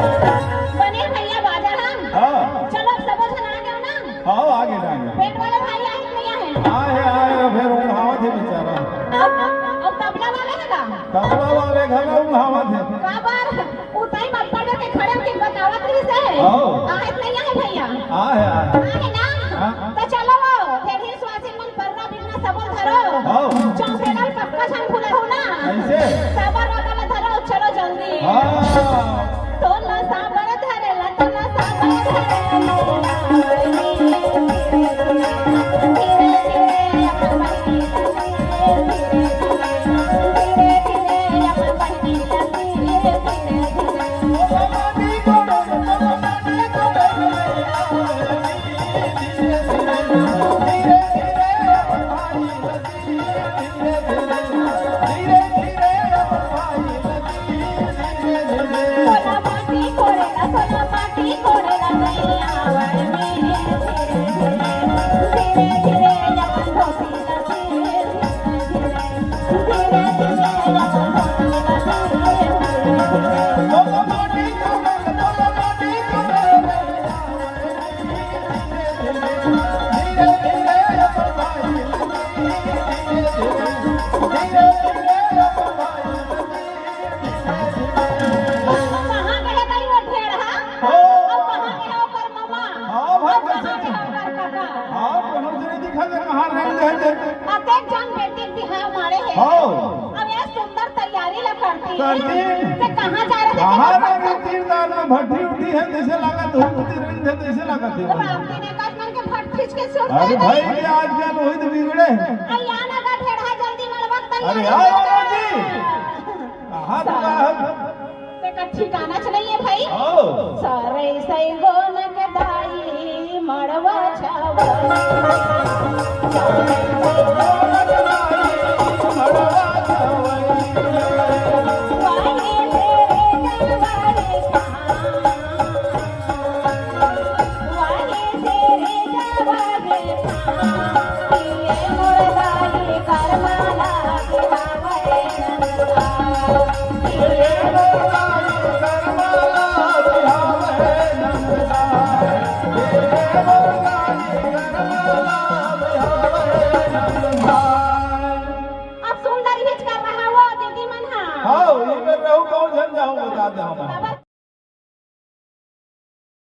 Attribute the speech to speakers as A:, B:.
A: भैया बाजा हम
B: हाँ
A: चलो सब जन आ गए ना।
B: हाँ आगे जाएंगे
A: पेट वाले भाई आए नहीं आए
B: आए फिर उंघावत है बेचारा
A: और तबला वाले है का
B: तबला वाले घर में उंघावत है
A: काबर उताई मत पड़ के खड़े के बतावत रही से
B: आओ।
A: आए नहीं आए भैया
B: आए
A: ना
B: हाँ।
A: तो चलो फिर ही स्वासी मन परना बिना सबल धरो
B: आओ।
A: चौफेरल पक्का छन खुला हो ना
B: कैसे
A: साबर वाला धरो चलो जल्दी
B: हाँ
A: तो ना साबर धरेला तो ना साबर धरेला
B: भट्टी उठी है जैसे लगा धूपती रही है जैसे लगा थे अरे भाई ये आजकल वही तो बिगड़े हैं अरे यार जी कहाँ तो
A: ठिकाना चलाइए भाई सारे सही गोन के दाई मड़वा छावा